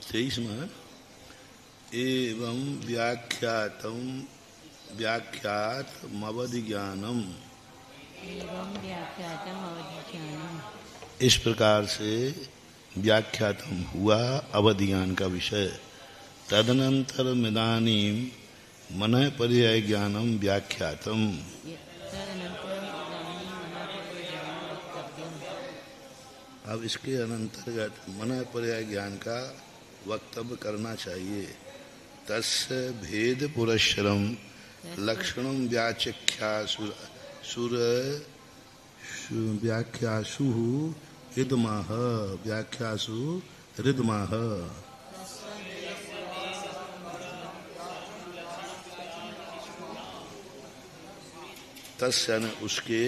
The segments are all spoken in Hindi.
23 में एवं व्याख्यातम व्याख्यात अवधि ज्ञानम, इस प्रकार से व्याख्यातम हुआ अवधि ज्ञान का विषय। तदनंतर मिदानीम मन पर्याय ज्ञानम व्याख्यातम, अब इसके अनंतर्गत मन पर्याय ज्ञान का वक्तव्य करना चाहिए। तस्य भेद पुरस्सरम लक्षणम व्याख्यासु रिदमाह व्याख्यासु रिदमाह। तस्य उसके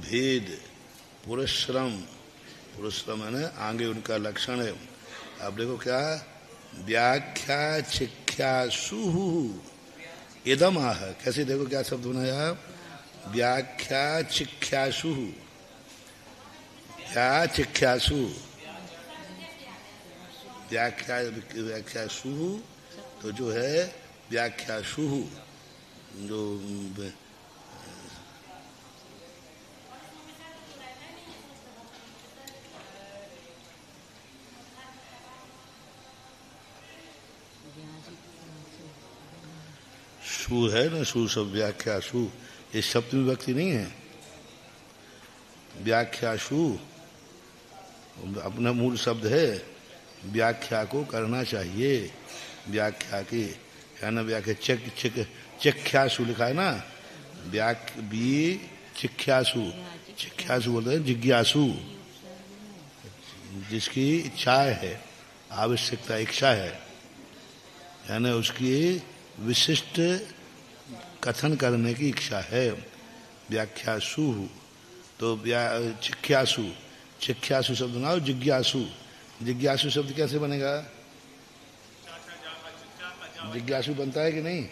भेद पुरस्सरम, पुरस्सरम है आगे उनका लक्षण है। अब देखो क्या व्याख्या चिख्यासु इदम आह, कैसे देखो क्या शब्द बनाया, व्याख्या चिख्यासु, क्या चिख्यासु व्याख्यासु, तो जो है व्याख्यासु जो सु है ना, सु सब व्याख्यासु, ये सप्तमी विभक्ति नहीं है। व्याख्यासु अपना मूल शब्द है, व्याख्या को करना चाहिए, व्याख्या की है ना। व्याख्या चिख्यासु लिखा है ना, चिख्यासु, चिख्यासु बोलते हैं जिज्ञासु, जिसकी इच्छा है, आवश्यकता इच्छा है ना, उसकी विशिष्ट कथन करने की इच्छा है, व्याख्यासु। तो चिख्यासु, चिख्यासु शब्द ना, जिज्ञासु, जिज्ञासु शब्द कैसे बनेगा, जिज्ञासु बनता है कि नहीं,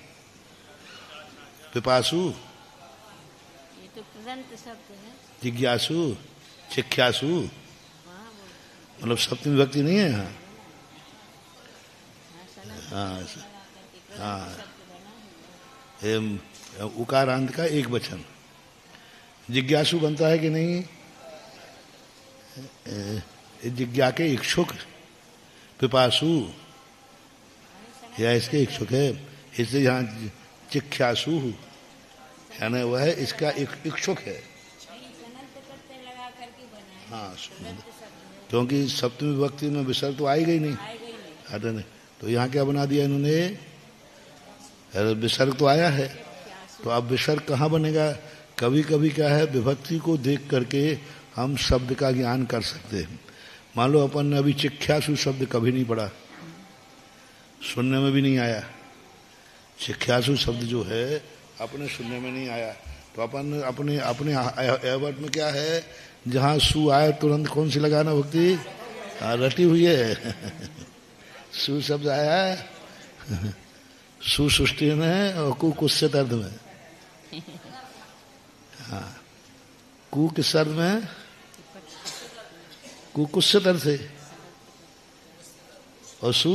पिपासु, ये तो कृदंत शब्द है, जिज्ञासु, चिख्यासु, मतलब सप्तमी विभक्ति नहीं है यहाँ। हाँ हाँ, उकारांत का एक वचन, जिज्ञासु बनता है कि नहीं, जिज्ञा के इच्छुक, पिपासु या इसके इच्छुक है, इसलिए यहाँ चिख्यासु है ना, वह है इसका इच्छुक है। हाँ, क्योंकि सप्तमी विभक्ति में विसर्ग तो आई गई नहीं, तो यहाँ क्या बना दिया इन्होंने, विसर्ग तो आया है, तो अब विसर्ग कहाँ बनेगा। कभी कभी क्या है, विभक्ति को देख करके हम शब्द का ज्ञान कर सकते हैं। मान लो अपन ने अभी चिख्यासु शब्द कभी नहीं पढ़ा, सुनने में भी नहीं आया, चिख्यासु शब्द जो है अपने सुनने में नहीं आया, तो अपन अपने अपने एवर्ट में क्या है, जहाँ सु आए तुरंत कौन सी लगाना भक्ति, रटी हुई है सु शब्द आया है सुसृष्टि में और कु कुत्सित अर्थ में। हाँ, कु किस अर्थ में, कु कुत्सित अर्थ है, और सु,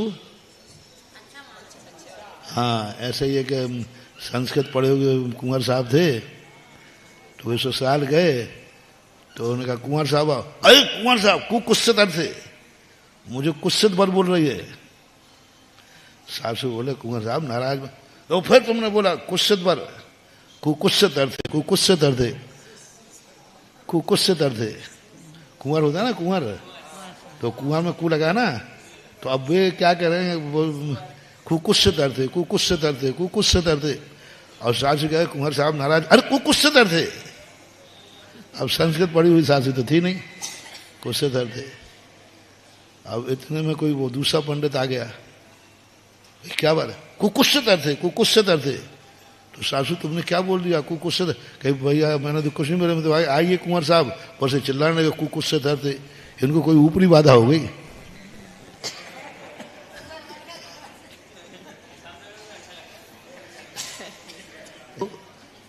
हाँ ऐसे ही एक संस्कृत पढ़े हुए कुंवर साहब थे, तो वे ससुराल गए, तो उन्होंने कहा कुंवर साहब, अरे कुंवर साहब कु कुत्सित अर्थ है, मुझे कुत्सित पर बोल रही है। सासू बोले कुंवर साहब नाराज, तो फिर तुमने बोला कुत्सित पर, कुत्सित अर्थ है, कुत्सित अर्थ है। कुछ से तरते, कुंवर होता है ना कुंवर, तो कुआं में कू लगा ना, तो अब वे क्या करें, वो कुछ से तरते, कुछ से तरते, कुछ से तरते। और सासू कहे कुंवर साहब नाराज, अरे कुछ से तरते। अब संस्कृत पढ़ी हुई सासू तो थी नहीं, कुछ से तरते। अब इतने में कोई वो दूसरा पंडित आ गया, क्या बात है, कुछ से तरते, कुछ से तरते। तो सासू तुमने क्या बोल दिया, कुछ से? कहीं भैया मैंने तो कुछ नहीं बोला, तो आइए कुंवर साहब, पर से चिल्लाने लगे कुछ से तरते। इनको कोई ऊपरी बाधा हो गई।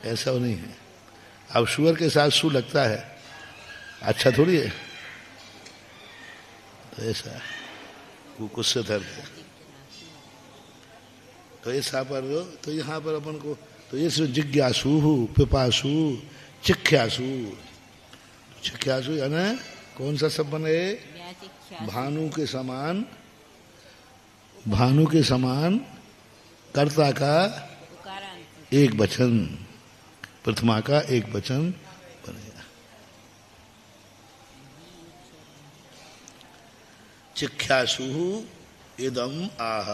ऐसा नहीं है। अब शुगर के साथ सू लगता है, अच्छा थोड़ी है। तो ऐसा कुछ से तरते। तो ऐसा पर तो यहाँ पर अपन को तो ये जिज्ञासु, पिपासु, चिख्यासु। चिख्यासु यानी कौन सा शब्द बने? भानु के समान, भानु के समान कर्ता का एक वचन, प्रथमा का एक वचन बनेगा। चिख्यासु इदम आह,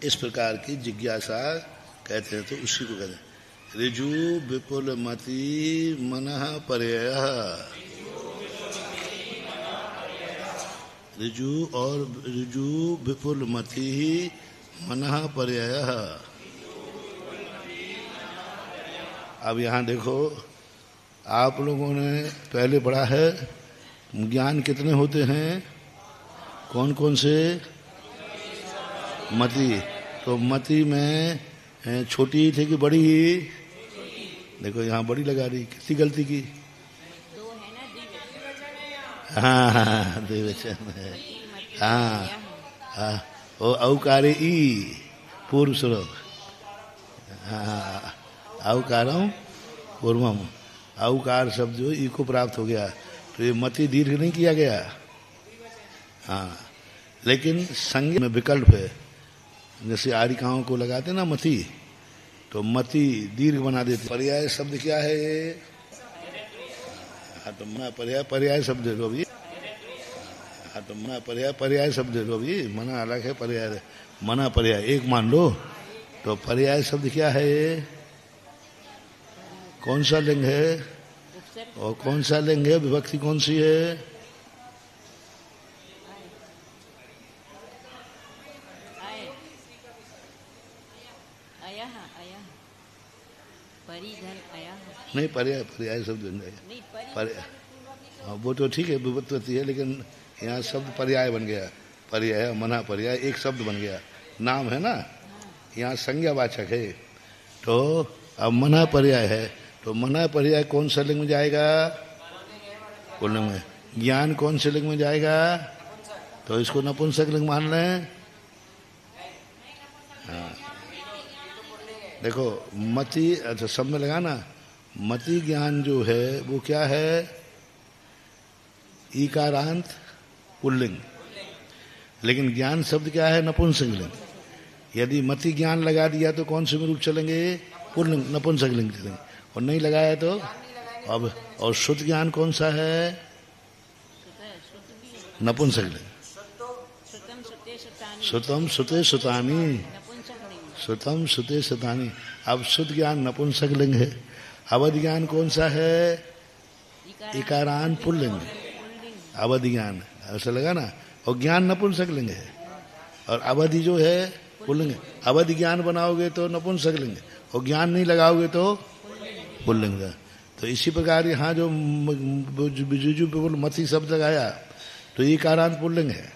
इस प्रकार की जिज्ञासा कहते हैं। तो उसी को कहते हैं ऋजु विपुल मति मनः पर्ययः। ऋजु और ऋजु विपुल मति मनः पर्ययः। अब यहाँ देखो, आप लोगों ने पहले पढ़ा है ज्ञान कितने होते हैं, कौन कौन से? मति। तो मति में छोटी थी कि बड़ी ही? देखो यहाँ बड़ी लगा रही, कितनी गलती की? हाँ हाँ द्विवचन है। हाँ हाँ ओ औकारे ई पूर्व श्लोक। हाँ औकारम पूर्वम, औकार शब्द जो ई को प्राप्त हो गया, तो ये मति दीर्घ नहीं किया गया। हाँ लेकिन संज्ञा में विकल्प है, जैसे आरिकाओं को लगाते ना मति, तो मति दीर्घ बना देते। पर्याय शब्द क्या है ये? हाँ तो मना पर्याय, पर्याय शब्द लो भी। हाँ तो मना पर्याय, पर्याय शब्द लो भी। मना अलग है, पर्याय मना पर्याय एक मान लो। तो पर्याय शब्द क्या है ये? कौन सा लिंग है और कौन सा लिंग है? विभक्ति कौन सी है? नहीं पर्याय, पर्याय शब्द बन जाएगा। पर्याय हाँ वो तो ठीक है, विभक्ति है, लेकिन यहाँ शब्द पर्याय बन गया। पर्याय मना पर्याय एक शब्द बन गया, नाम है ना, यहाँ संज्ञावाचक है। तो अब मना पर्याय है, तो मना पर्याय कौन सा लिंग में जाएगा? पुल्लिंग में। ज्ञान कौन से लिंग में जाएगा? तो इसको नपुंसक लिंग मान लें। हाँ देखो मति, अच्छा सब में लगा ना, मति ज्ञान जो है वो क्या है? ईकारांत पुल्लिंग। लेकिन ज्ञान शब्द क्या है? नपुंसक लिंग। यदि मति ज्ञान लगा दिया तो कौन से में रूप चलेंगे? पुल्लिंग, नपुंसक लिंग चलेंगे। और नहीं लगाया तो अब, और शुद्ध ज्ञान कौन सा है? नपुंसक लिंग। सुतम सुते सुतानी, सुतम सुते सुतानी। अब शुद्ध ज्ञान नपुंसक लिंग है। अवधि ज्ञान कौन सा है? इकारान पुल्लिंग। अवधि ज्ञान ऐसा लगा ना, और ज्ञान नपुंसक लिंग है, और अवधि जो है पुल्लिंग है। अवधि ज्ञान बनाओगे तो नपुंसक लिंग, और ज्ञान नहीं लगाओगे तो पुल्लिंग है। तो इसी प्रकार यहाँ जो बिजुजु मति शब्द लगाया तो ये कारांत पुल्लिंग है।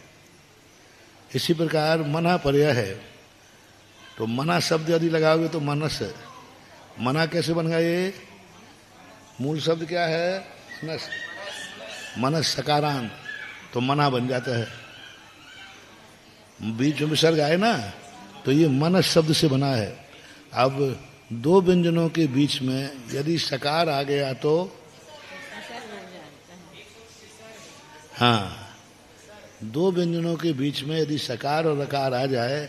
इसी प्रकार मना पर्याय है, तो मना शब्द यदि लगाओगे तो मनस है। मना कैसे बन गया? ये मूल शब्द क्या है? मनस। मनस सकारांत, तो मना बन जाता है। बीच में विसर्ग आए ना, तो ये मनस शब्द से बना है। अब दो व्यंजनों के बीच में यदि सकार आ गया तो हाँ, दो व्यंजनों के बीच में यदि सकार और रकार आ जाए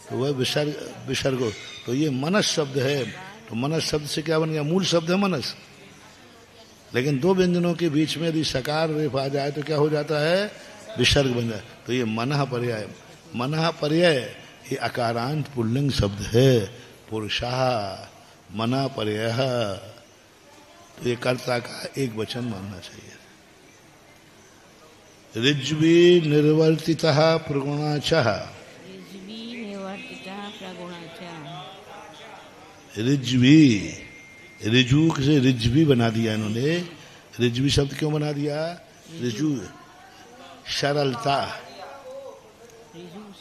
तो वह विसर्ग। तो ये मनस शब्द है। तो मनस शब्द से क्या बन गया? मूल शब्द है मनस। लेकिन दो व्यंजनों के बीच में यदि सकार रेफ आ जाए तो क्या हो जाता है, विसर्ग बन जाए। तो ये मनः पर्याय, मनः पर्याय ये अकारांत पुल्लिंग शब्द है, पुरुषः मनः पर्याय। तो ये कर्ता का एक वचन मानना चाहिए। ऋज्वी निर्वर्तितः प्रगुणाचः, ऋज्वी निवर्तितः प्रगुणाचः। ऋज्वी, ऋजु से ऋज्वी बना दिया इन्होंने। ऋज्वी शब्द क्यों बना दिया, ऋजु सरलता,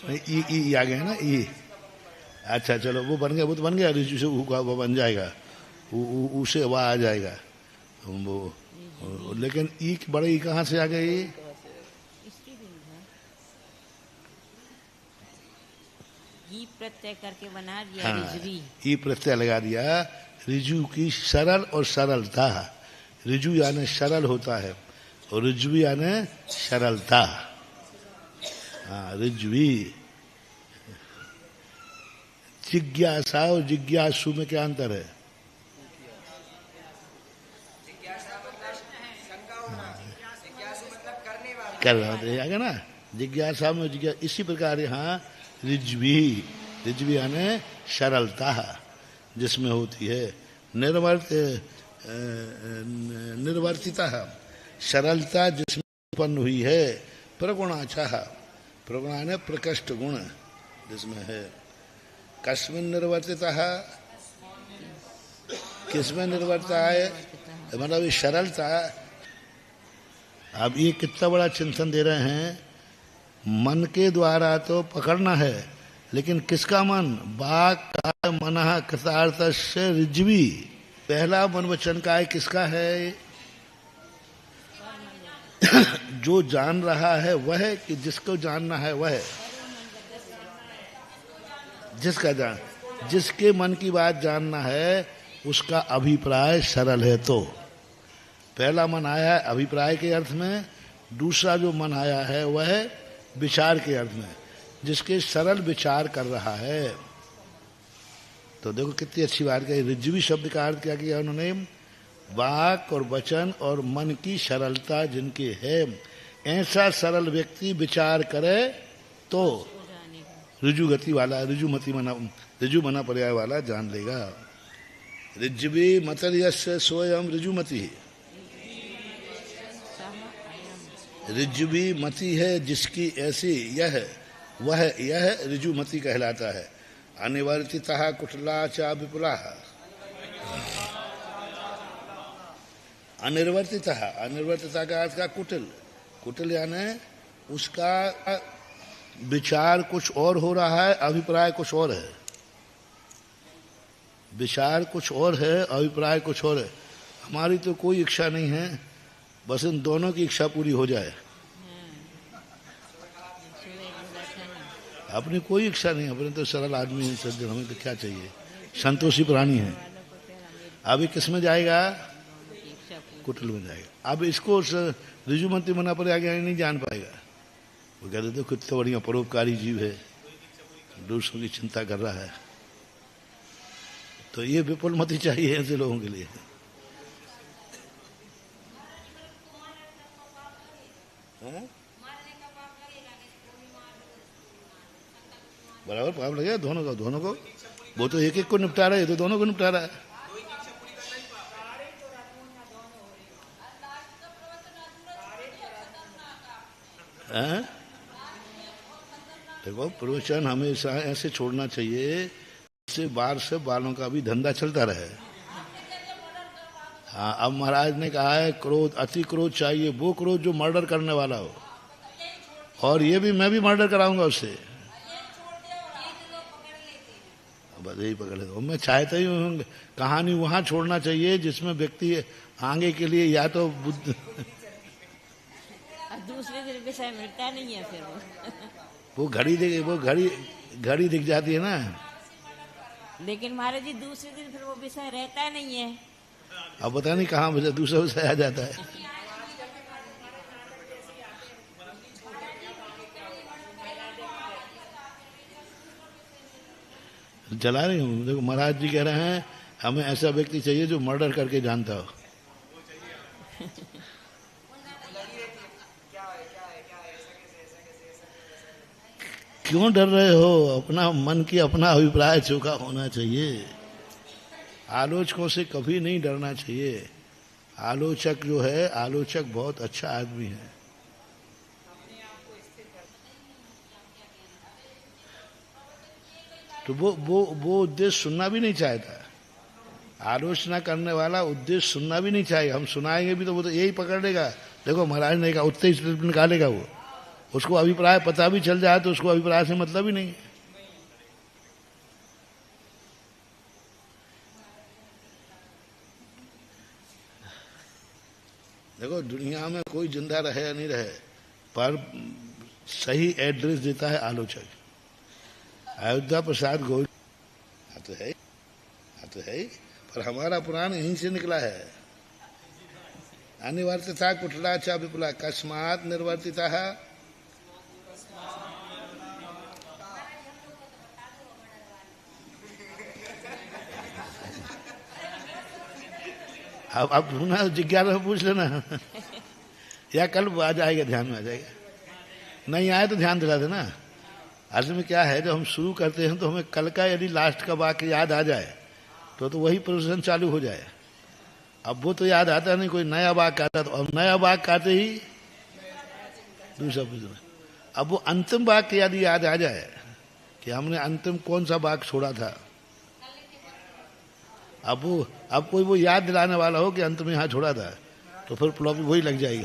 ई आ गया ना ई। अच्छा चलो वो बन गया, वो तो बन गया, ऋजु से वो बन जाएगा, उसे वह आ जाएगा वो। लेकिन ई बड़े ई कहाँ से आ गई, ई प्रत्यय करके बना दिया। हाँ, ऋज्वी ई प्रत्यय लगा दिया। ऋजु की सरल और सरलता, ऋजु यानी सरल होता है और ऋज्वी यानी सरलता। हाँ ऋज्वी। जिज्ञासा और जिज्ञासु में क्या अंतर है, कर रहा है ना, जिज्ञासा में जिज्ञासा। इसी प्रकार यहाँ ऋज्वी, ऋज्वी यानी सरलता जिसमें होती है। निर्वर्तिता सरलता जिसमें उत्पन्न हुई है। प्रगुणाचाह, प्रगुणा ने प्रकृष्ट गुण जिसमें है। कस्मिन निर्वर्तिता, किसमें निर्वर्ता है, मतलब ये सरलता। अब ये कितना बड़ा चिंतन दे रहे हैं, मन के द्वारा तो पकड़ना है, लेकिन किसका मन, वाक् काय मनः कृतार्थस्य ऋज्वी। पहला मन वचन काय किसका है, जो जान रहा है वह, कि जिसको जानना है वह, जिसका जान, जिसके मन की बात जानना है उसका अभिप्राय सरल है। तो पहला मन आया है अभिप्राय के अर्थ में, दूसरा जो मन आया है वह विचार के अर्थ में, जिसके सरल विचार कर रहा है। तो देखो कितनी अच्छी बात कही। ऋज्वी शब्द का अर्थ क्या किया उन्होंने, वाक और वचन और मन की सरलता जिनके है, ऐसा सरल व्यक्ति विचार करे तो ऋजु गति वाला, ऋजुमति मना, ऋजु मना पर्याय वाला जान लेगा। ऋज्वी मतर यस्य सोयम ऋजुमति, ऋज्वी मति है जिसकी ऐसी यह, वह यह ऋजुमति कहलाता है। अनिवर्तितः कुटिला च विपुला, अनिर्वर्तितः, अनिर्वर्तिता का अर्थ का कुटिल, कुटिल यानी उसका विचार कुछ और हो रहा है, अभिप्राय कुछ और है। विचार कुछ और है, अभिप्राय कुछ और है। हमारी तो कोई इच्छा नहीं है, बस इन दोनों की इच्छा पूरी हो जाए। अपनी कोई इच्छा नहीं, अपने तो सरल आदमी है, सज्जन, हमें तो क्या चाहिए, संतोषी प्राणी है। अभी किस में जाएगा, कुटिल में जाएगा। अब इसको ऋजुमति मना पर आगे नहीं जान पाएगा। वो कहते थे कितना बढ़िया परोपकारी जीव है, दूसरों की चिंता कर रहा है। तो ये विपुल मति चाहिए ऐसे लोगों के लिए। बराबर पाप लगेगा दोनों का, दोनों को। वो तो एक एक को निपटा रहा है, ये तो दोनों को निपटा रहा है। देखो प्रवचन हमेशा ऐसे छोड़ना चाहिए जिससे बार से बालों का भी धंधा चलता रहे। हाँ, अब महाराज ने कहा है क्रोध, अति क्रोध चाहिए, वो क्रोध जो मर्डर करने वाला हो। और ये भी मैं भी मर्डर कराऊंगा उससे, बस यही पकड़ लेगा। मैं चाहता ही हूँ कहानी वहां छोड़ना चाहिए जिसमें व्यक्ति आगे के लिए या तो बुद्ध दूसरे दिन विषय मिलता नहीं है फिर वो घड़ी दिख जाती है ना। लेकिन महाराज जी दूसरे दिन फिर वो विषय रहता नहीं है। अब पता नहीं कहाँ दूसरा विषय आ जाता है। जला रही हूँ। देखो महाराज जी कह रहे हैं हमें ऐसा व्यक्ति चाहिए जो मर्डर करके जानता हो। क्यों डर रहे हो? अपना मन की अपना अभिप्राय चोखा होना चाहिए। आलोचकों से कभी नहीं डरना चाहिए। आलोचक जो है, आलोचक बहुत अच्छा आदमी है। तो वो उद्देश्य सुनना भी नहीं चाहता। आलोचना करने वाला उद्देश्य सुनना भी नहीं चाहिए। हम सुनाएंगे भी तो वो तो यही पकड़ लेगा, देखो महाराज ने कहा, उतने ही निकालेगा वो। उसको अभिप्राय पता भी चल जाए तो उसको अभिप्राय से मतलब ही नहीं। देखो दुनिया में कोई जिंदा रहे या नहीं रहे, पर सही एड्रेस देता है आलोचक। अयोध्या प्रसाद गोविंद तो है, पर हमारा पुराण यहीं से निकला है। अनिवर्तिता कुटला चा विपुला कस्मात निर्वर्तिता है। अब पुनः जिज्ञासा पूछ लेना या कल आ जाएगा, ध्यान में आ जाएगा। नहीं आए तो ध्यान दिला देना। असल में क्या है, जब हम शुरू करते हैं तो हमें कल का यदि लास्ट का वाक्य याद आ जाए तो वही प्रोसेशन चालू हो जाए। अब वो तो याद आता नहीं, कोई नया वाक्य आता तो अब नया वाक्य आते ही दूसरा प्रोसेशन। अब वो अंतिम वाक्य यदि याद आ जाए कि हमने अंतिम कौन सा वाक्य छोड़ा था, अब कोई वो याद दिलाने वाला हो कि अंत में यहाँ छोड़ा था, तो फिर प्रॉब्लम वही लग जाएगी।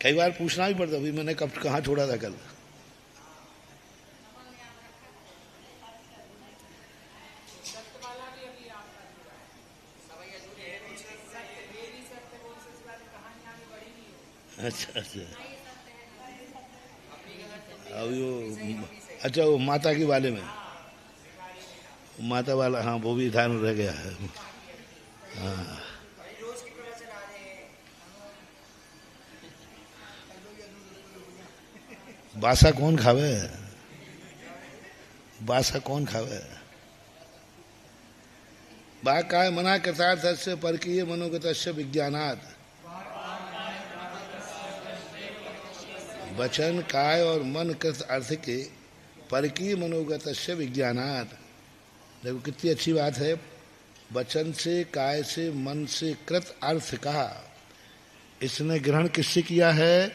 कई बार पूछना भी पड़ता, अभी मैंने कब कहाँ छोड़ा था कल। अच्छा अभी वो, अच्छा वो माता के वाले में, माता वाला, हाँ वो भी ध्यान रह गया है। हाँ बासा कौन खावे, बासा कौन खावे। बाकाय मना कृतार्थस्य परकीय मनोगतस्य विज्ञानात्। वचन काय और मन कृत अर्थ के परकीय मनोगतस्य विज्ञानात्। देखो कितनी अच्छी बात है। वचन से, काय से, मन से कृत अर्थ कहा। इसने ग्रहण किससे किया है?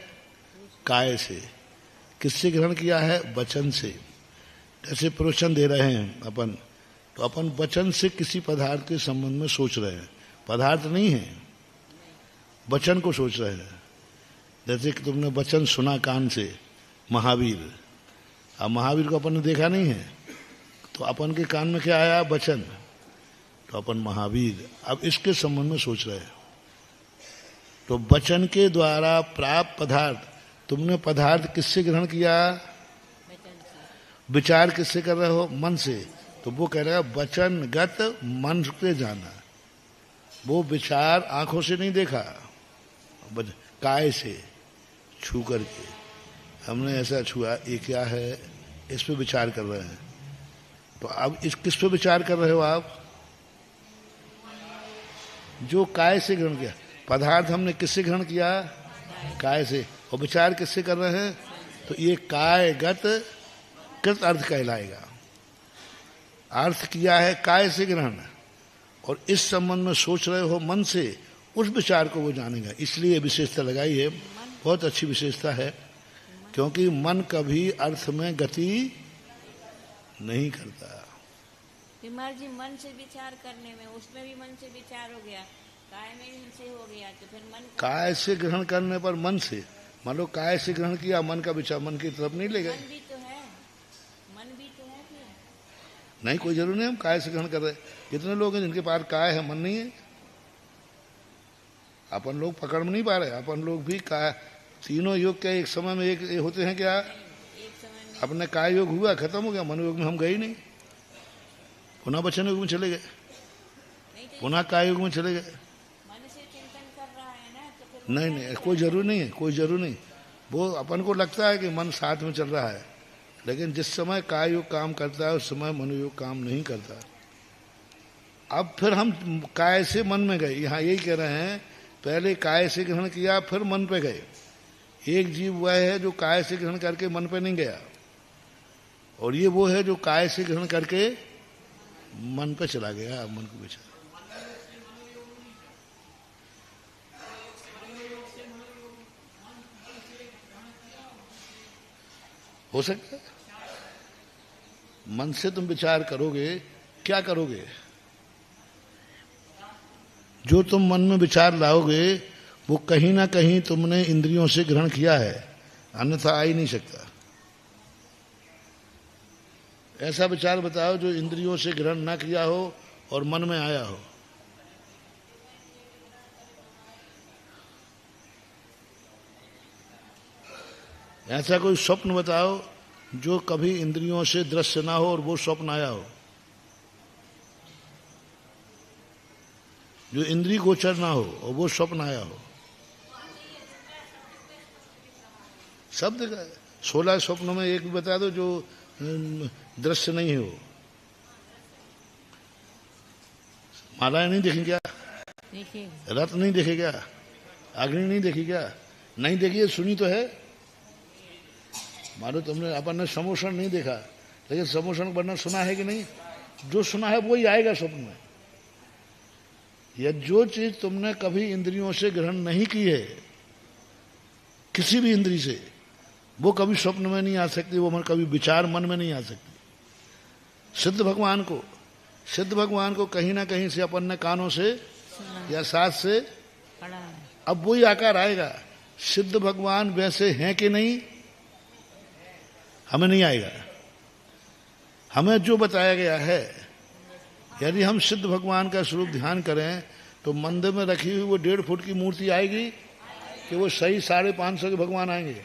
काय से। किससे ग्रहण किया है? वचन से। जैसे प्रवचन दे रहे हैं अपन, तो अपन वचन से किसी पदार्थ के संबंध में सोच रहे हैं। पदार्थ नहीं है, वचन को सोच रहे हैं। जैसे कि तुमने वचन सुना कान से, महावीर। अब महावीर को अपन ने देखा नहीं है, तो अपन के कान में क्या आया? वचन। तो अपन महावीर, अब इसके संबंध में सोच रहे हैं। तो वचन के द्वारा प्राप्त पदार्थ, तुमने पदार्थ किससे ग्रहण किया? विचार किससे कर रहे हो? मन से। तो वो कह रहा है वचनगत मन से जाना। वो विचार आंखों से नहीं देखा, काय से छू करके हमने ऐसा छुआ, ये क्या है, इस पे विचार कर रहे हैं। तो अब इस किस पे विचार कर रहे हो आप? जो काय से ग्रहण किया। पदार्थ हमने किससे ग्रहण किया? काय से। और विचार किससे कर रहे हैं? तो ये कायगत कृत अर्थ कहलाएगा। अर्थ किया है काय से ग्रहण, और इस संबंध में सोच रहे हो मन से, उस विचार को वो जानेगा। इसलिए विशेषता लगाई है, बहुत अच्छी विशेषता है। क्योंकि मन कभी अर्थ में गति नहीं करता। बीमार जी मन से विचार करने में, उसमें भी मन से विचार हो गया, काय में भी मन से हो गया, तो फिर मन काय से ग्रहण करने पर मन से, मान लो काय से ग्रहण किया, मन का विचार मन की तरफ नहीं ले गए। मन भी तो है, मन भी तो है फिर। नहीं, कोई जरूरी नहीं हम काय से ग्रहण कर रहे। कितने लोग हैं जिनके पास काय है, मन नहीं है। अपन लोग पकड़ में नहीं पा रहे। अपन लोग भी काय, तीनों योग क्या एक समय में एक होते हैं क्या? एक समय में अपने काय योग हुआ, खत्म हो गया। मन योग में हम गए ही नहीं, पुनः वचन योग में चले गए, नहीं तो पुनः काय योग में चले गए। मन से चिंतन कर रहा है ना, तो फिर नहीं नहीं, कोई जरूरी नहीं है, कोई जरूरी नहीं। वो अपन को लगता है कि मन साथ में चल रहा है, लेकिन जिस समय काय योग काम करता है उस समय मनोयोग काम नहीं करता। अब फिर हम काय से मन में गए, यहाँ यही कह रहे हैं, पहले काय से ग्रहण किया फिर मन पे गए। एक जीव वह है जो काय से ग्रहण करके मन पे नहीं गया, और ये वो है जो काय से ग्रहण करके मन पे चला गया, मन को बेचा। हो सकता है मन से तुम विचार करोगे, क्या करोगे? जो तुम मन में विचार लाओगे वो कहीं ना कहीं तुमने इंद्रियों से ग्रहण किया है, अन्यथा आ ही नहीं सकता। ऐसा विचार बताओ जो इंद्रियों से ग्रहण ना किया हो और मन में आया हो। ऐसा कोई स्वप्न बताओ जो कभी इंद्रियों से दृश्य ना हो और वो स्वप्न आया हो, जो इंद्रिय गोचर ना हो और वो स्वप्न आया हो। शब्द का 16 स्वप्नों में एक भी बता दो जो दृश्य नहीं हो। मालाएं नहीं देखी क्या? रथ नहीं देखे क्या? अग्नि नहीं देखी क्या? नहीं देखी है, सुनी तो है। मानो तुमने अपन ने समोषण नहीं देखा, लेकिन समोषण का वर्णन सुना है कि नहीं? जो सुना है वो ही आएगा स्वप्न में। या जो चीज तुमने कभी इंद्रियों से ग्रहण नहीं की है, किसी भी इंद्री से, वो कभी स्वप्न में नहीं आ सकती, वो मन कभी विचार मन में नहीं आ सकती। सिद्ध भगवान को कहीं ना कहीं से अपन ने कानों से या साथ से अब वही आकार आएगा। सिद्ध भगवान वैसे हैं कि नहीं, हमें नहीं आएगा। हमें जो बताया गया है, यदि हम सिद्ध भगवान का स्वरूप ध्यान करें तो मंदिर में रखी हुई वो 1.5 फुट की मूर्ति आएगी कि वो सही 550 के भगवान आएंगे?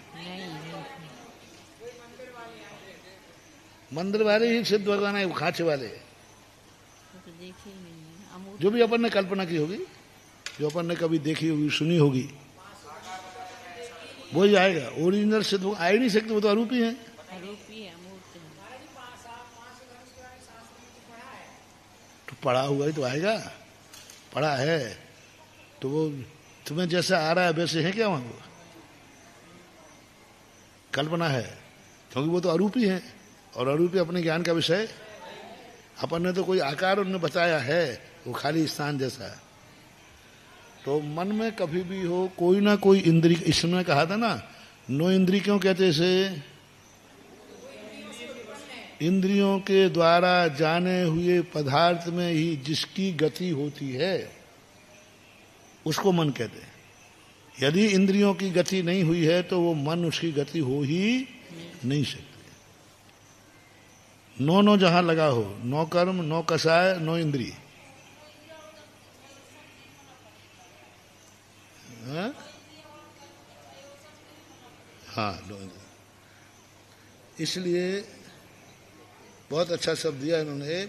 मंदिर वाले ही सिद्ध भगवान है, वो खांचे वाले जो भी अपन ने कल्पना की होगी, जो अपन ने कभी देखी होगी, सुनी होगी, वो ही आएगा। ओरिजिनल सिद्ध आ ही नहीं सकते, वो तो अरूपी है। तो पढ़ा हुआ ही तो आएगा, पढ़ा है तो वो तुम्हें जैसा आ रहा है वैसे है क्या? वहां वो कल्पना है, क्योंकि वो तो अरूपी है, और अरूपी अपने ज्ञान का विषय। अपन ने तो कोई आकार उन्हें बताया है, वो खाली स्थान जैसा है। तो मन में कभी भी हो कोई ना कोई इंद्री, इसमें कहा था ना, 9 इंद्री क्यों कहते इसे? इंद्रियों के द्वारा जाने हुए पदार्थ में ही जिसकी गति होती है उसको मन कहते हैं। यदि इंद्रियों की गति नहीं हुई है तो वो मन, उसकी गति हो ही नहीं सकती। 9 जहां लगा हो, 9 कर्म, 9 कषाय, 9 इंद्री। हाँ, 9 इंद्री। इसलिए बहुत अच्छा शब्द दिया इन्होंने,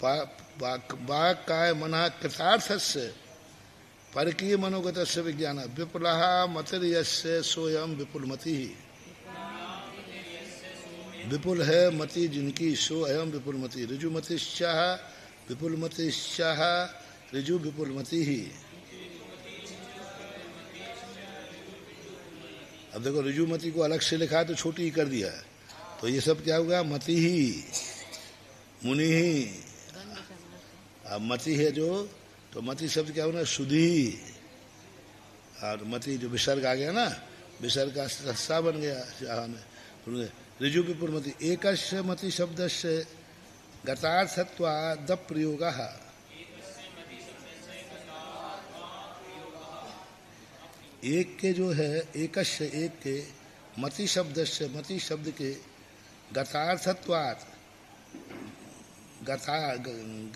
वाक् काय मना कृतार्थस्य परकीय मनोगतस्य विज्ञान विपुलः मतिर्यस्य सोयम विपुलमति। विपुल है मति जिनकी, सो अयम विपुलमति। ऋजुमतिश्चाह विपुलमतिश्चाह ऋजु विपुलमति ही। अब देखो, ऋजुमति को अलग से लिखा तो छोटी ही कर दिया, तो ये सब क्या होगा? मति ही, मुनि ही। अब मति है जो, तो मति शब्द क्या होना? शुद्धि। और मति जो विसर्ग आ गया ना, विसर्ग का सस्सा बन गया में ऋजु विपुलमति। एकस्य मति शब्दस्य गतार्थत्वाद प्रयोगः। एक के जो है, एकस्य एक के, मति शब्दस्य मति शब्द के, गतार्थत्वात्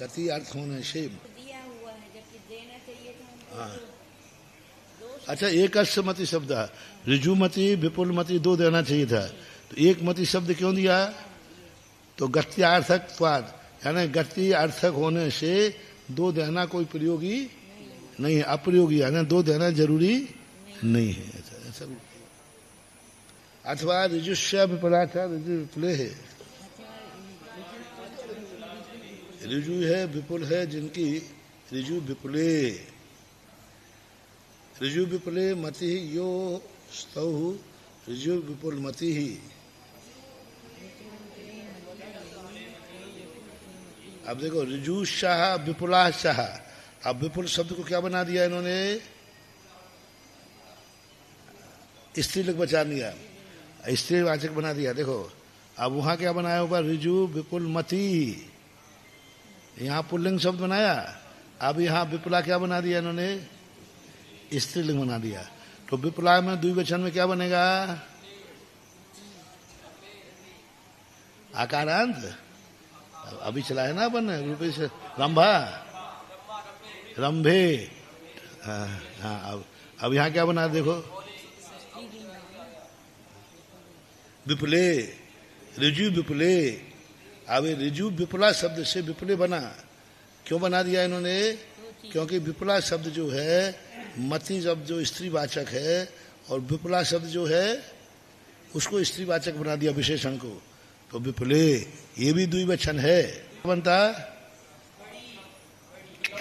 गति अर्थ होने से। हाँ, अच्छा, एकस्य मति शब्द, ऋजुमति विपुलमति 2 देना चाहिए था, तो एक मति शब्द क्यों दिया? तो गत्यार्थत्वात्, यानी गति अर्थक होने से 2 देना कोई प्रयोगी नहीं है, अप्रयोगी, यानी 2 देना जरूरी नहीं है। ऐसा अथवा ऋजुष्य विपुलाचा ऋजु विपुले है। ऋजु है विपुल है जिनकी ऋजु विपुले। ऋजु विपुले मति यो स्तौ ऋजु विपुल मति ही। अब देखो ऋजु शाह विपुला शाह, अब विपुल शब्द को क्या बना दिया इन्होंने, स्त्रीलिंग बचा दिया, स्त्रीवाचक बना दिया। देखो अब वहां क्या बनाया होगा, ऋजु विपुल मति, यहाँ पुल्लिंग शब्द बनाया, अब यहाँ विपुला क्या बना दिया इन्होंने, स्त्रीलिंग बना दिया। तो विपुला में द्विवचन में क्या बनेगा, आकारांत। अभी चला है ना अपन रूपे से रंभा रंभे। हाँ अब यहाँ क्या बना देखो, विपुले ऋजु विपुले। अब ऋजु विपुला शब्द से विपुले बना, क्यों बना दिया इन्होंने, क्योंकि विपुला शब्द जो है मति शब्द जो स्त्रीवाचक है और विपुला शब्द जो है उसको स्त्रीवाचक बना दिया विशेषण को। तो विपुले ये भी द्विवचन है, बनता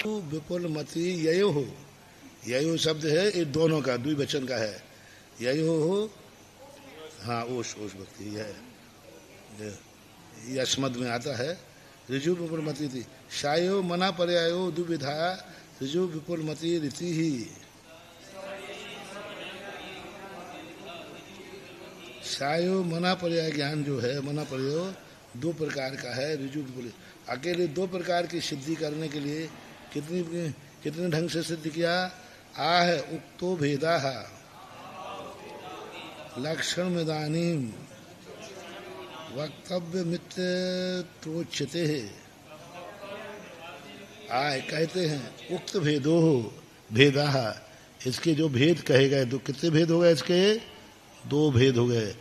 विपुल मति ययो हो। ययो शब्द है ये दोनों का द्विवचन का है, ययो हो। हाँ ओष भक्ति है, यस्मद में आता है। ऋजु विपुल मति थी शायो मना पर्यायो दुविधा ऋजु विपुल मति रीति ही। शायो मना पर्याय ज्ञान जो है, मना पर्याय दो प्रकार का है। ऋजु विपुल अकेले दो प्रकार की सिद्धि करने के लिए कितने ढंग से सिद्ध किया। आह उक्तो भेदा लक्षण मिदानीम वक्तव्य मित्रोच्यते है। आय कहते हैं उक्त भेदो भेदा, इसके जो भेद कहे गए, तो कितने भेद हो गए इसके, दो भेद हो गए।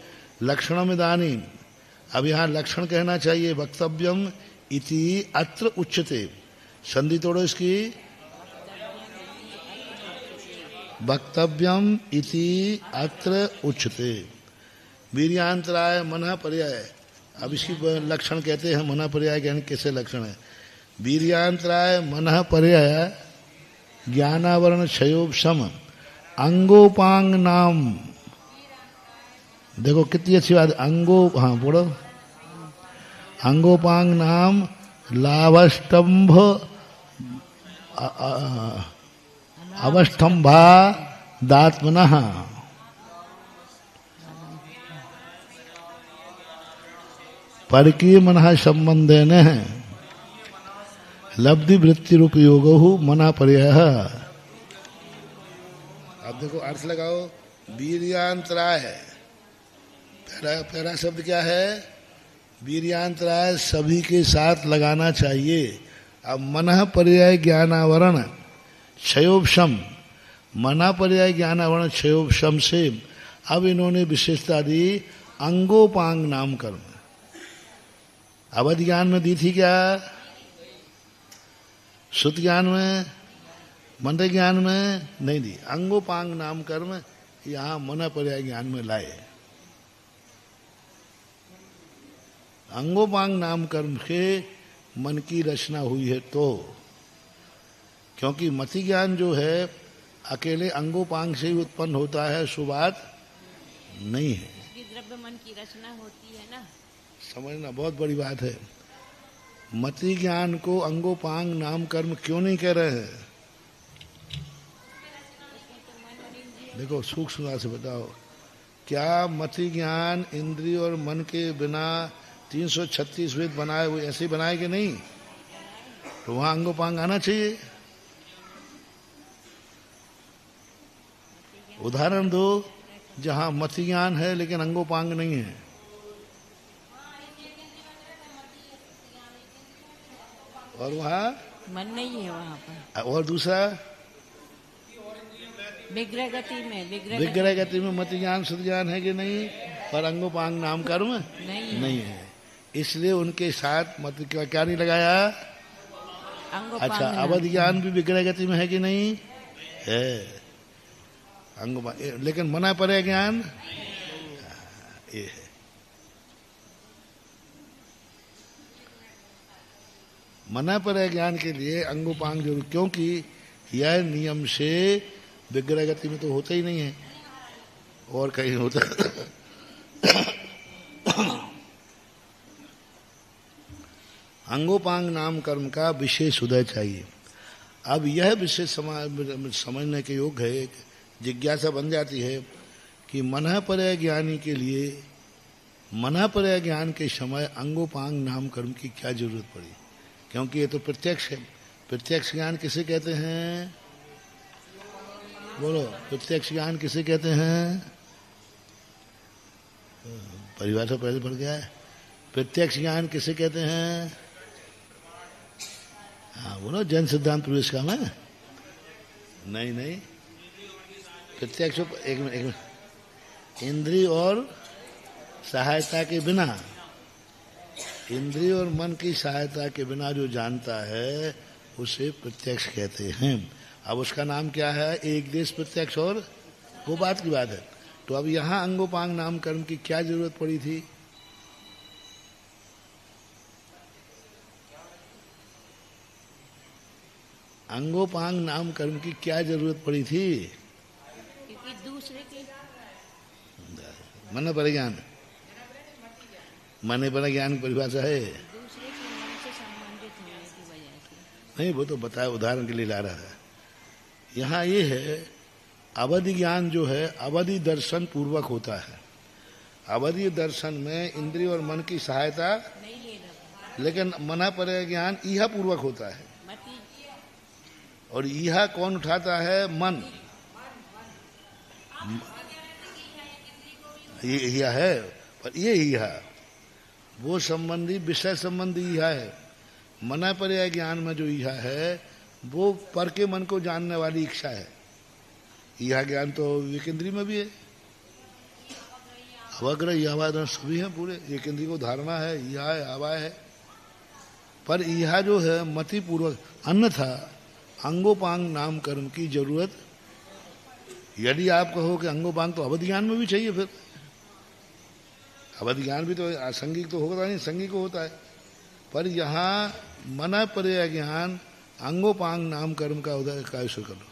लक्षण मिदानीम, अब यहाँ लक्षण कहना चाहिए, वक्तव्यम इति अत्र उच्यते, संधि तोड़ो इसकी, वक्तव्यम इति अत्र उच्यते। वीर्यांतराय मनः पर्याय, अब इसकी लक्षण कहते हैं मनः पर्याय ज्ञान कैसे लक्षण है। वीर्यांतराय मनः पर्याय ज्ञानावरण क्षयोपशम अंगोपांग नाम। देखो कितनी अच्छी बात, अंगो, हाँ बोलो, अंगोपांग नाम लाभस्तंभ अवस्तंभा दात्मनः परकीय मनः संबंधेन लब्धि वृत्ति रूप योग मना पर्याय। अब देखो अर्थ लगाओ, वीर्यांतराय है, पहला शब्द क्या है, वीर्यांतराय सभी के साथ लगाना चाहिए। अब मनः पर्याय ज्ञानावरण क्षयोपशम, मना पर्याय ज्ञानावरण क्षयोपशम से अब इन्होंने विशेषता दी अंगोपांग नाम कर्म। अवध ज्ञान में दी थी क्या, श्रुत ज्ञान में, मंत्र ज्ञान में नहीं दी। अंगोपांग नाम कर्म यहाँ मना पर्याय ज्ञान में लाए। अंगोपांग नाम कर्म से मन की रचना हुई है, तो क्योंकि मति ज्ञान जो है अकेले अंगोपांग से ही उत्पन्न होता है, सो बात नहीं है। द्रव्य मन की रचना होती है ना, समझना बहुत बड़ी बात है। मति ज्ञान को अंगोपांग नाम कर्म क्यों नहीं कह रहे हैं, देखो सूक्ष्मता से बताओ। क्या मति ज्ञान इंद्रिय और मन के बिना 336 वेद बनाए हुए ऐसे बनाए कि नहीं, तो वहां अंगोपांग आना चाहिए। उदाहरण दो जहां मति ज्ञान है लेकिन अंगोपांग नहीं है। और वहाँ मन नहीं है वहाँ पर। और दूसरा विग्रह गति में, विग्रह गति में मति ज्ञान शुद्ध ज्ञान है कि नहीं, पर अंगोपांग नाम कर्म नहीं है। इसलिए उनके साथ मत क्या नहीं लगाया। अच्छा अवध ज्ञान भी विग्रह गति में है कि नहीं है, अंगोपांग, लेकिन मना पर्याय ज्ञान ये है। मना पर है ज्ञान के लिए अंगोपांग जरूर, क्योंकि यह नियम से विग्रह गति में तो होता ही नहीं है, और कहीं होता। अंगोपांग नाम कर्म का विशेष उदय चाहिए। अब यह विशेष समझने के योग्य है, जिज्ञासा बन जाती है कि मनः परय ज्ञानी के लिए मनः परय ज्ञान के समय अंगोपांग नाम कर्म की क्या जरूरत पड़ी, क्योंकि ये तो प्रत्यक्ष है। प्रत्यक्ष ज्ञान किसे कहते हैं? बोलो, प्रत्यक्ष ज्ञान किसे कहते हैं? परिभाषा पहले पढ़ गया है। प्रत्यक्ष ज्ञान किसे कहते हैं? हाँ बोलो, जैन सिद्धांत प्रवेश का है? नहीं, प्रत्यक्ष एक मिनट, इंद्रिय और सहायता के बिना, इंद्रिय और मन की सहायता के बिना जो जानता है उसे प्रत्यक्ष कहते हैं। अब उसका नाम क्या है? एक देश प्रत्यक्ष, और वो बात की बात है। तो अब यहाँ अंगोपांग नाम कर्म की क्या जरूरत पड़ी थी? अंगोपांग नाम कर्म की क्या जरूरत पड़ी थी? क्योंकि दूसरे के मन पर ज्ञान, मन पर ज्ञान की परिभाषा है दूसरे के मन से संबंधित होने की वजह से। नहीं, वो तो बताया, उदाहरण के लिए ला रहा है। यहाँ ये है, अवधि ज्ञान जो है अवधि दर्शन पूर्वक होता है। अवधि दर्शन में इंद्रिय और मन की सहायता नहीं लेना, लेकिन मना पर ज्ञान ईहा पूर्वक होता है। और ईहा कौन उठाता है? मन। ये ईहा है, पर ये ईहा वो संबंधी विषय संबंधी ईहा है। मना पर ज्ञान में जो ईहा है वो पर के मन को जानने वाली इच्छा है। यह ज्ञान तो एक इंद्रिय में भी है, अवग्रह यह सभी है पूरे, एक इंद्रिय को धारणा है, यह है, आवा है। पर यह जो है मति पूर्वक, अन्यथा अंगोपांग नाम कर्म की जरूरत, यदि आप कहो कि अंगोपांग तो अवधि ज्ञान में भी चाहिए, फिर अवधि ज्ञान भी तो असंगिक तो होता नहीं, संगिक होता है। पर यहाँ मना पर ज्ञान अंगोपांग नाम कर्म का उदय कैसे करो?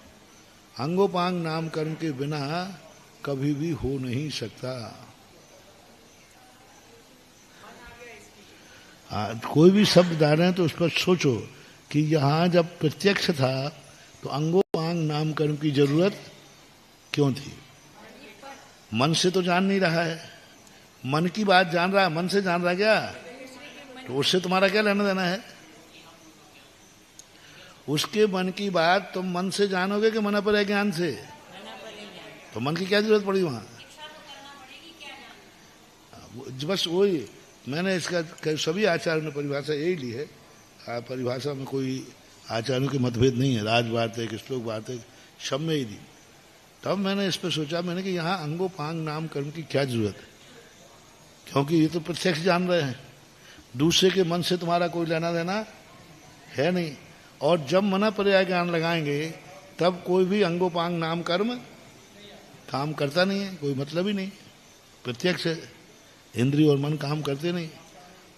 अंगोपांग नाम कर्म के बिना कभी भी हो नहीं सकता। कोई भी शब्द डालें तो उस पर सोचो कि यहाँ जब प्रत्यक्ष था तो अंगोपांग नाम कर्म की जरूरत क्यों थी? मन से तो जान नहीं रहा है, मन की बात जान रहा है, मन से जान रहा क्या? तो उससे तुम्हारा क्या लेना देना है? उसके मन की बात तुम मन से जानोगे कि मना पर ज्ञान से? तो मन की क्या जरूरत पड़ी वहां? बस वही मैंने इसका सभी आचार्यों ने परिभाषा यही ली है। परिभाषा में कोई आचार्यों के मतभेद नहीं है, राजवार्त है, श्लोक वार्त है, सब में ही दी। तब मैंने इस पर सोचा, मैंने कि यहाँ अंगोपांग नाम कर्म की क्या जरूरत है, क्योंकि ये तो प्रत्यक्ष जान रहे हैं, दूसरे के मन से तुम्हारा कोई लेना देना है नहीं। और जब मना पर्याय ज्ञान लगाएंगे तब कोई भी अंगोपांग नाम कर्म काम करता नहीं है, कोई मतलब ही नहीं, प्रत्यक्ष है, इंद्रिय और मन काम करते नहीं।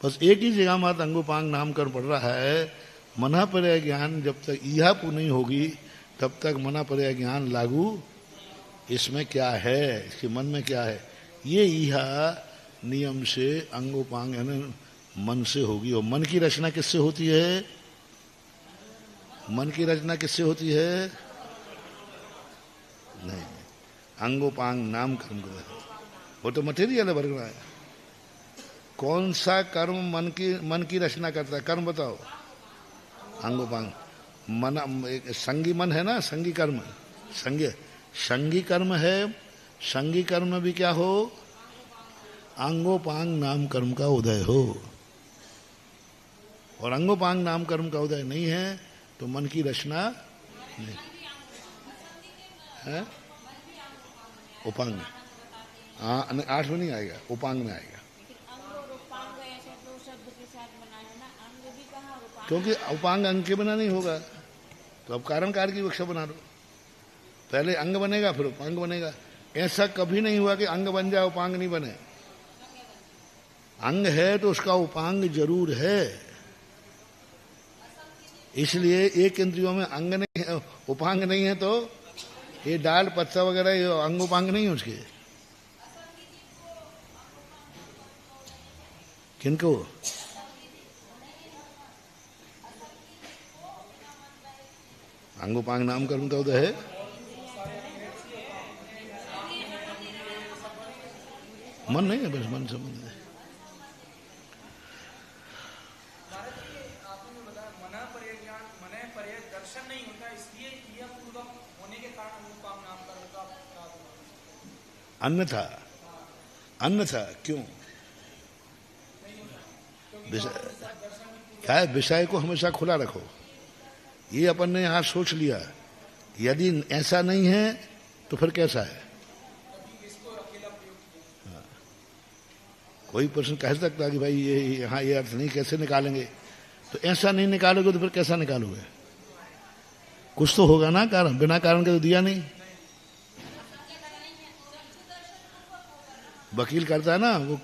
बस एक ही जगह मात्र अंगोपांग नाम कर्म पड़ रहा है। मना पर्याय ज्ञान जब तक ईहा नहीं होगी तब तक मना पर्याय ज्ञान लागू इसमें क्या है, इसके मन में क्या है, ये ईहा नियम से अंगोपांग यानी मन से होगी। और मन की रचना किससे होती है? मन की रचना किससे होती है? नहीं, अंगोपांग नाम कर्म को, वो तो मटेरियल है, वर्ग है। कौन सा कर्म मन की रचना करता है? कर्म बताओ। अंगोपांग मन, संगी मन है ना, संगी कर्म, संगी कर्म है। संगी कर्म में भी क्या हो? अंगोपांग नाम कर्म का उदय हो। और अंगोपांग नाम कर्म का उदय नहीं है तो मन की रचना नहीं है। उपांग, हाँ, 8 में नहीं आएगा, उपांग में आएगा। क्योंकि उपांग अंग के बिना नहीं होगा, तो अब कारण कार्य की विवक्षा बना लो। पहले अंग बनेगा फिर उपांग बनेगा। ऐसा कभी नहीं हुआ कि अंग बन जाए उपांग नहीं बने। अंग है तो उसका उपांग जरूर है। इसलिए एक इंद्रियों में अंग नहीं है, उपांग नहीं है, तो ये डाल पत्ता वगैरह ये अंग उपांग नहीं है उसके। किनको? अंग उपांग नाम कर्म का उदय है। मन नहीं है, बस मन संबंध है। अन्यथा अन्यथा क्यों? क्या है, विषय को हमेशा खुला रखो। ये अपन ने यहां सोच लिया, यदि ऐसा नहीं है तो फिर कैसा है? हाँ। कोई प्रश्न कह सकता कि भाई ये यहाँ ये अर्थ नहीं, कैसे निकालेंगे? तो ऐसा नहीं निकालोगे तो फिर कैसा निकालोगे? कुछ तो होगा ना कारण, बिना कारण के तो दिया नहीं। वकील करता है ना वो,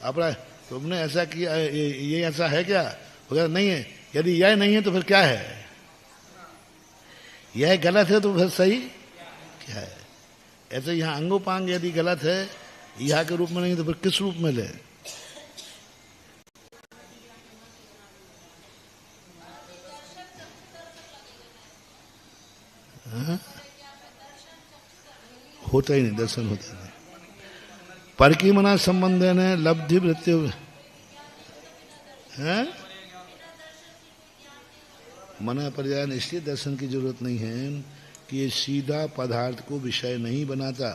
अपना तुमने ऐसा किया, ये ऐसा है क्या? वगैरह नहीं है। यदि यह नहीं है तो फिर क्या है? यह गलत है तो फिर सही क्या है? ऐसे यहाँ अंगोपांग यदि गलत है, यहाँ के रूप में नहीं तो फिर किस रूप में ले? होता ही नहीं, दर्शन होता नहीं। पर की मना संबंध है लब्धि वृत्ति है। मना पर्याय इसलिए दर्शन की जरूरत नहीं है कि ये सीधा पदार्थ को विषय नहीं बनाता,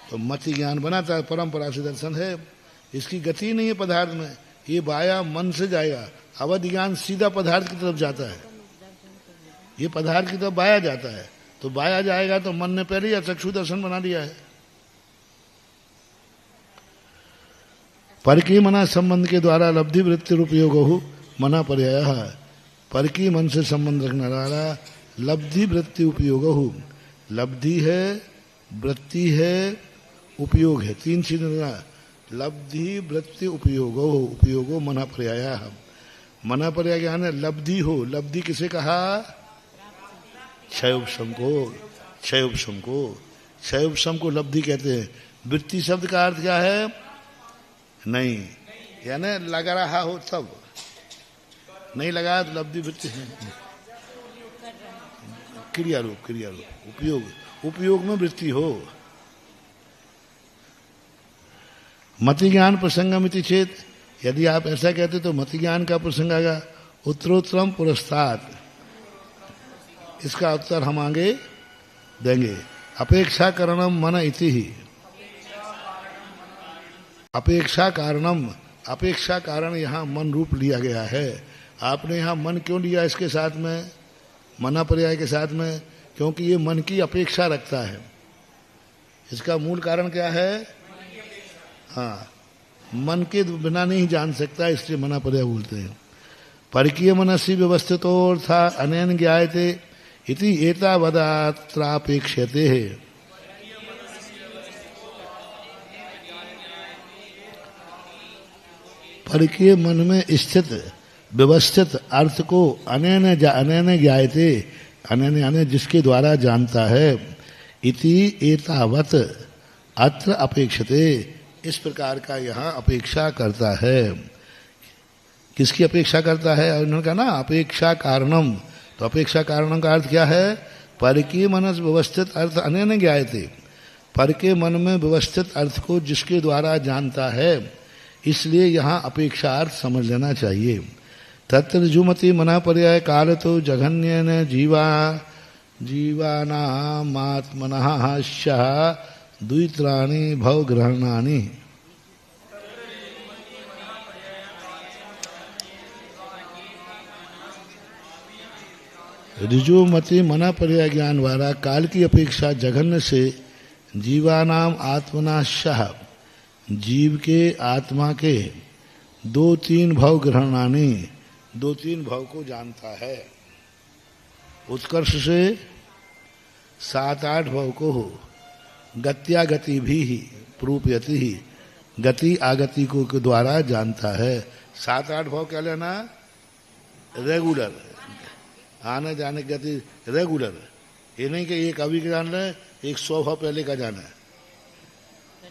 तो मति ज्ञान बनाता है। परंपरा से दर्शन है, इसकी गति नहीं है पदार्थ में। ये बाया मन से जाएगा, अवधि ज्ञान सीधा पदार्थ की तरफ जाता है। ये पदार्थ की तरफ बाया जाता है, तो बाया जाएगा तो मन ने पहले ही चक्षु दर्शन बना दिया है। पर की मना संबंध के द्वारा लब्धि वृत्ति उपयोग हो मना पर्याय है। पर की मन से संबंध रखने वाला लब्धि वृत्ति उपयोग हो। लब्धि है, वृत्ति है, उपयोग है, तीन चीज। लब्धि वृत्ति उपयोग हो, उपयोग हो मना पर्याय है। मना पर्याय ज्ञान है लब्धि हो। लब्धि किसे कहा? क्षय उपशम को। क्षय उपशम को, क्षय उपशम को लब्धि कहते हैं। वृत्ति शब्द का अर्थ क्या है? नहीं, यानी लगा रहा हो तब, नहीं लगा तो लब्धि वृत्ति क्रिया रूप, क्रिया रूप उपयोग, उपयोग में वृत्ति हो। मति ज्ञान प्रसंगमिति चेत, यदि आप ऐसा कहते तो मति ज्ञान का प्रसंग आएगा। उत्तरोत्तरम पुरस्तात्, इसका उत्तर हम आगे देंगे। अपेक्षा कारणम मन इति ही। अपेक्षा कारणम, अपेक्षा कारण यहाँ मन रूप लिया गया है। आपने यहाँ मन क्यों लिया इसके साथ में, मना पर्याय के साथ में? क्योंकि ये मन की अपेक्षा रखता है। इसका मूल कारण क्या है? हाँ, मन के बिना नहीं जान सकता, इसलिए मना पर्याय बोलते हैं। परकीय मनसी व्यवस्थितो था अनेन ज्ञायते इति एतावदात्रापेक्ष्यते है। परकीय मन में स्थित व्यवस्थित अर्थ को अनेन ज्ञायते, अनेन यानी जिसके द्वारा जानता है, इति एतावत अत्र अपेक्षते, इस प्रकार का यहाँ अपेक्षा करता है। किसकी अपेक्षा करता है? उन्होंने कहा ना अपेक्षा कारणम, तो अपेक्षा कारणम का अर्थ क्या है? पर के मनस व्यवस्थित अर्थ अनेन ज्ञायते, पर के मन में व्यवस्थित अर्थ को जिसके द्वारा जानता है, इसलिए यहाँ अपेक्षार्थ समझ लेना चाहिए। तत्र जुमति मना पर्याय काल तो जघन्यन जीवानामात्मनः स्याः द्वित्राणि भवग्रहणानि। ऋजुमति मना पर्याय ज्ञान द्वारा काल की अपेक्षा जघन्य से जीवानाम आत्मना स्याः, जीव के आत्मा के दो तीन भव ग्रहणानि, दो तीन भव को जानता है। उत्कर्ष से 7-8 भव को हो, गत्या गति भी ही प्रूपयति ही, गति आगति को के द्वारा जानता है। 7-8 भाव क्या लेना? रेगुलर, आने जाने की गति रेगुलर। ये नहीं कि एक अभी का जान रहे, एक 100 भाव पहले का जाना है।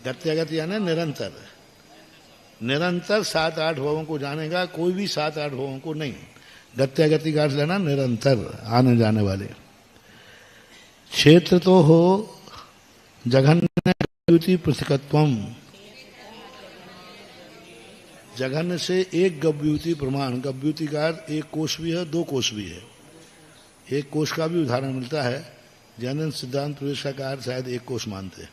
गति यानी निरंतर, निरंतर 7-8 भावों को जानेगा, कोई भी 7-8 भावों को नहीं। गति का अर्थ लेना निरंतर आने जाने वाले। क्षेत्र तो हो जघन्य पृथकत्वम, जघन्य से एक गव्यूति प्रमाण। गव्यूति का अर्थ एक कोश भी है, 2 कोश भी है। एक कोश का भी उदाहरण मिलता है। जैन सिद्धांत प्रवेश का अर्थ शायद एक कोश मानते हैं,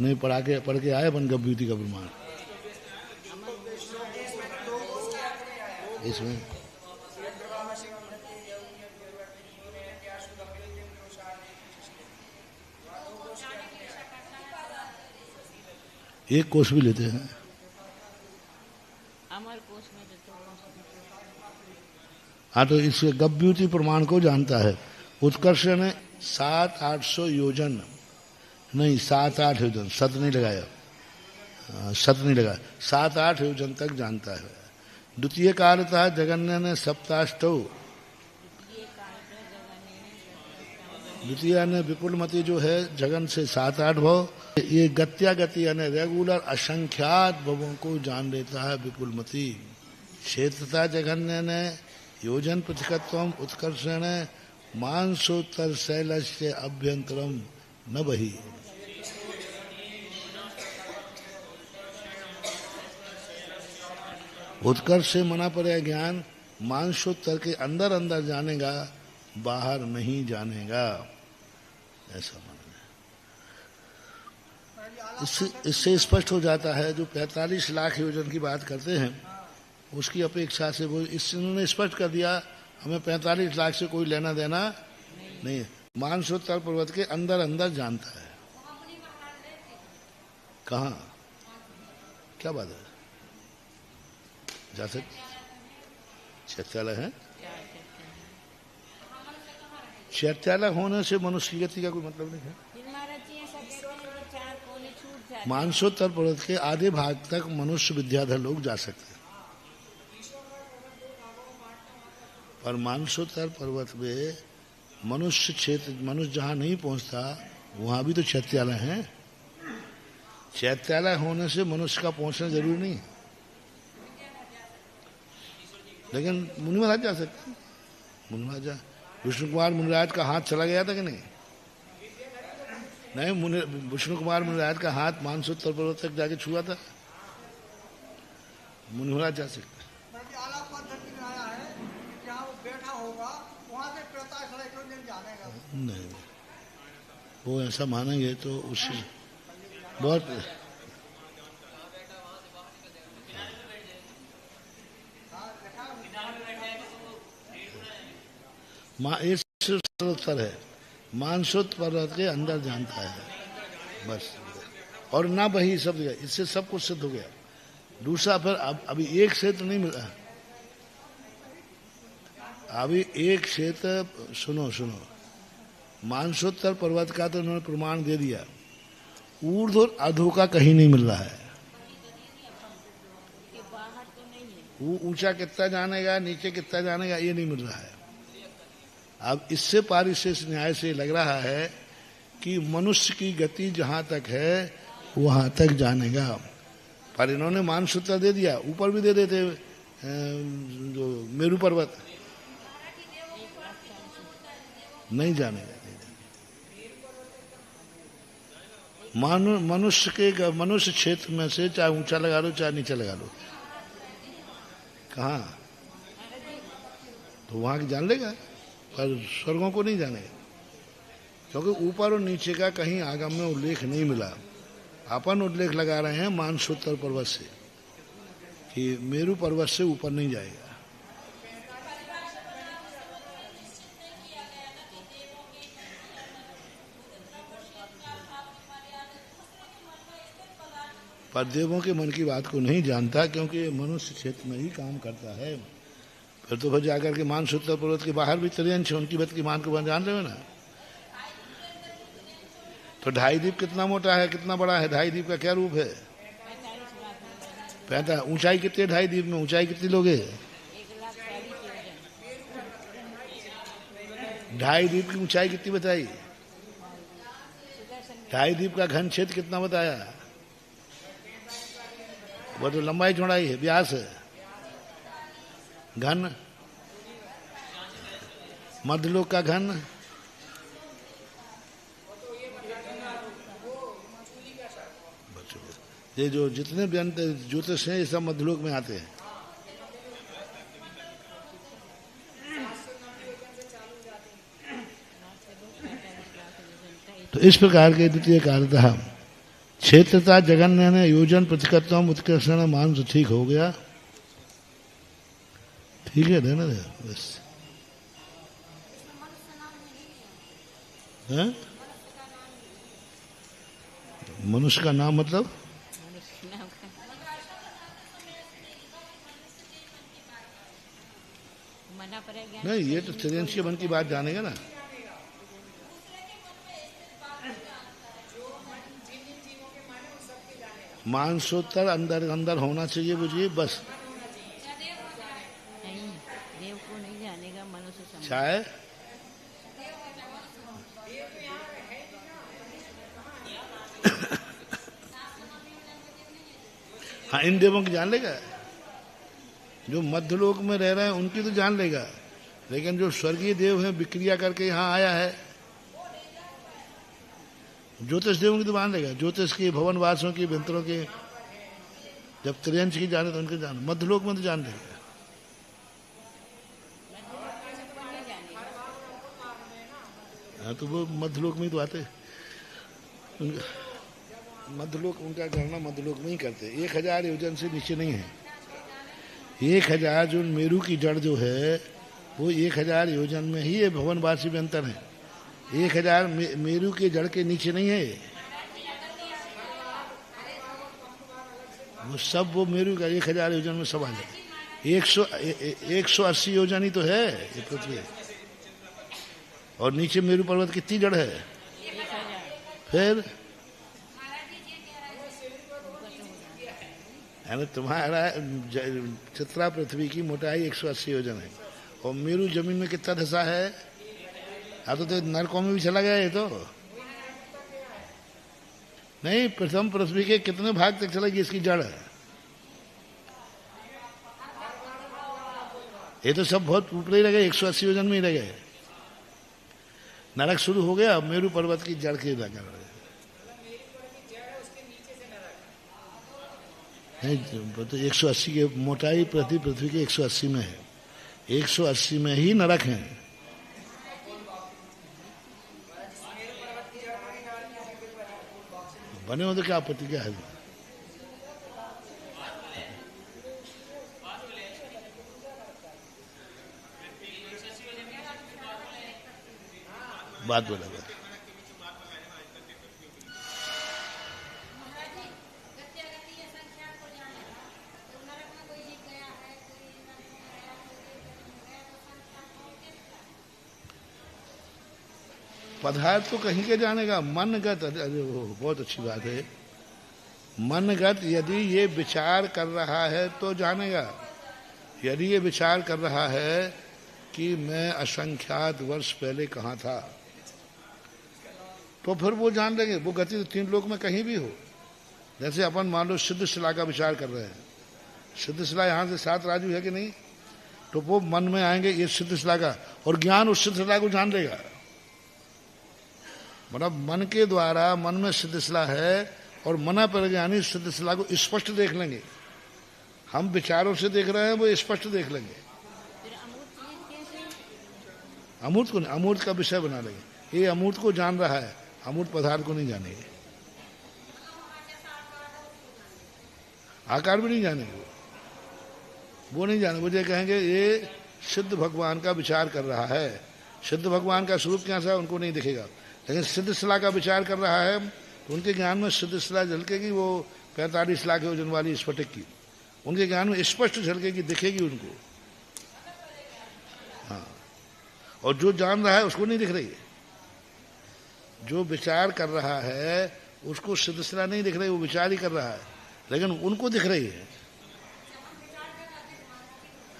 नहीं पढ़ के आए अपन गव्यूति का प्रमाण इसमें। एक कोश भी लेते हैं। अमर कोश में हाँ, तो इस गव्यूति प्रमाण को जानता है। उत्कर्ष ने 700-800 योजन, नहीं 7-8 योजन, शत नहीं लगाया, शत नहीं लगाया, 7-8 योजन तक जानता है। द्वितीय कालतः जगन्य ने सप्ताष्टौ, द्वितीय ने विपुलमति जो है जगन से 7-8 भाव। ये गति यानी रेगुलर असंख्यात भवों को जान लेता है विपुलमति। क्षेत्रता जगन्य ने योजन पृथकत्वम उत्कर्षण मांसोत्तर शैलस्य अभ्यंतरम न बही। उत्कर्ष से मना पड़े ज्ञान, मांसोत्तर के अंदर अंदर जानेगा, बाहर नहीं जानेगा, ऐसा मानना। इससे स्पष्ट हो जाता है जो 45 लाख योजन की बात करते हैं उसकी अपेक्षा से वो इन्होंने स्पष्ट कर दिया हमें 45 लाख से कोई लेना देना नहीं है। मानसोत्तर पर्वत के अंदर अंदर जानता है। कहाँ, क्या बात है? जा सकते चैत्यालय है? चैत्यालय होने से मनुष्य की गति का कोई मतलब नहीं है। मानसोत्तर पर्वत के आधे भाग तक मनुष्य विद्याधर लोग जा सकते हैं, पर मानसोत्तर पर्वत में मनुष्य क्षेत्र, मनुष्य जहाँ नहीं पहुँचता वहाँ भी तो चैत्यालय है। चैत्यालय होने से मनुष्य का पहुँचना जरूरी नहीं, लेकिन मुनि महाराज जा सकते हैं। मुनि महाराज, विष्णु कुमार मुनिराज का हाथ चला गया था कि नहीं? नहीं, विष्णु कुमार मुनिराज का हाथ मानसोत्तर पर्वत तक जाके छुआ था। मुनि महाराज जा सकते। नहीं, वो ऐसा मानेंगे तो उससे बहुत उत्तर है। मानसोत्तर पर्वत के अंदर जानता है बस, और ना वही सब, इससे सब कुछ सिद्ध हो गया। दूसरा फिर अभी एक क्षेत्र नहीं मिला, अभी एक क्षेत्र सुनो, मानसोत्तर पर्वत का तो उन्होंने प्रमाण दे दिया, ऊर्ध्व और अधो का कहीं नहीं मिल रहा है। वो ऊंचा कितना जानेगा, नीचे कितना जानेगा, ये नहीं मिल रहा है। अब इससे पारिशेष न्याय से लग रहा है कि मनुष्य की गति जहां तक है वहां तक जानेगा, पर इन्होंने मानसूत्र दे दिया, ऊपर भी दे देते जो मेरू पर्वत, नहीं जानेगा। मनुष्य क्षेत्र में से चाहे ऊंचा लगा लो चाहे नीचे लगा लो, कहाँ तो वहां की जान लेगा, पर स्वर्गों को नहीं जानेगा, क्योंकि ऊपर और नीचे का कहीं आगम में उल्लेख नहीं मिला। अपन उल्लेख लगा रहे हैं मानसोत्तर पर्वत से कि मेरू पर्वत से ऊपर नहीं जाएगा। पर देवों के मन की बात को नहीं जानता, क्योंकि मनुष्य क्षेत्र में ही काम करता है। फिर तो फिर जाकर के मानसोत्तर पर्वत के बाहर भी त्रियंश है, उनकी बात की मान को जान रहे हो ना। तो 2.5 द्वीप कितना मोटा है, कितना बड़ा है? 2.5 द्वीप का क्या रूप है? ऊंचाई कितनी? 2.5 दीप में ऊंचाई कितनी लोगे? 1,40,000 वजन। 2.5 दीप की ऊंचाई कितनी बताई? सुदर्शन 2.5 दीप का घन क्षेत्र कितना बताया? वो तो लंबाई चौड़ाई है, व्यास है। घन मध्यलोक का घन ये जो जितने भी अंत ज्योतिष हैं ये सब मध्यलोक में आते हैं। तो इस प्रकार के द्वितीय कालतः क्षेत्रता जगन्य ने योजन प्रतिकत्वम उत्कर्षण मांस ठीक हो गया। ठीक है ना बस। हैं? मनुष्य का नाम मतलब मनुष्य नाम का मना पड़े ज्ञान। नहीं, ये तो त्रियंशीय मन की बात जानेगा ना। मांसोत्तर अंदर अंदर होना चाहिए, बुझिए बस। नहीं, देव को नहीं जानेगा, मनुष्य समझ। चाहे हाँ, इन देवों की जान लेगा। जो मध्यलोक में रह रहे हैं उनकी तो जान लेगा, लेकिन जो स्वर्गीय देव हैं विक्रिया करके यहाँ आया है, ज्योतिष देवों की तो जान लेगा। ज्योतिष की, भवन वासों की, विंतरों के, जब त्रियंश की जाने तो उनके जान। मध्यलोक में तो जान लेगा। हाँ, तो वो मध्यलोक में ही तो आते। मध्यलोक उनका गणना मध्यलोक में ही करते। 1000 योजन से नीचे नहीं है। 1000 जो मेरू की जड़ जो है वो 1000 योजन में ही ये भवनवासी में अंतर है। 1000 मेरू के जड़ के नीचे नहीं है। वो सब वो मेरू का 1000 योजन में सब आ जाए। 180 योजन ही तो है ये पृथ्वी। और नीचे मेरू पर्वत कितनी जड़ है? फिर यानी तुम्हारा चित्रा पृथ्वी की मोटाई 180 योजन है और मेरू जमीन में कितना धसा है? अब तो नरकों में भी चला गया ये तो। नहीं, प्रथम पृथ्वी के कितने भाग तक चलेगी इसकी जड़? ये तो सब बहुत ऊपर ही रह गए, 180 योजन में ही रह गए। नरक शुरू हो गया, अब मेरू पर्वत की जड़ के लगा। नहीं तो 180 की मोटाई पृथ्वी के 180 में है। 180 में ही नरक है। बने हो तो क्या आपत्ति क्या है? बात बोला बात। पदार्थ तो कहीं के जानेगा, मनगत। अरे वो बहुत अच्छी बात है। मनगत यदि ये विचार कर रहा है तो जानेगा। यदि ये विचार कर रहा है कि मैं असंख्यात वर्ष पहले कहाँ था, तो फिर वो जान लेंगे। वो गति तो 3 लोक में कहीं भी हो। जैसे अपन मान लो सिद्ध शिला का विचार कर रहे हैं। सिद्ध शिला यहाँ से 7 राजू है कि नहीं, तो वो मन में आएंगे ये सिद्ध शिला का, और ज्ञान उस सिद्ध शिला को जान लेगा। मतलब मन के द्वारा मन में सिद्ध शिला है और मना पर ज्ञानी सिद्ध शिला को स्पष्ट देख लेंगे। हम विचारों से देख रहे हैं, वो स्पष्ट देख लेंगे। अमूर्त को नहीं, अमूर्त का विषय बना लेंगे। ये अमूर्त को जान रहा है, अमूर्त पदार्थ को नहीं जानेंगे। आकार भी नहीं जानेंगे। वो नहीं जाने, मुझे कहेंगे ये सिद्ध भगवान का विचार कर रहा है। सिद्ध भगवान का स्वरूप कैसा है उनको नहीं दिखेगा, लेकिन सिद्ध शिला का विचार कर रहा है तो उनके ज्ञान में सिद्ध शिला झलकेगी। वो 45 लाख वजन वाली स्फटिक की उनके ज्ञान में स्पष्ट झलकेगी, दिखेगी उनको। हाँ, और जो जान रहा है उसको नहीं दिख रही है। जो विचार कर रहा है उसको सिद्ध शिला नहीं दिख रही, वो विचार ही कर रहा है, लेकिन उनको दिख रही है।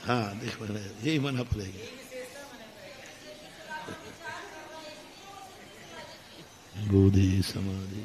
हाँ देखो यही मानना पड़ेगा। बोधि समाधि।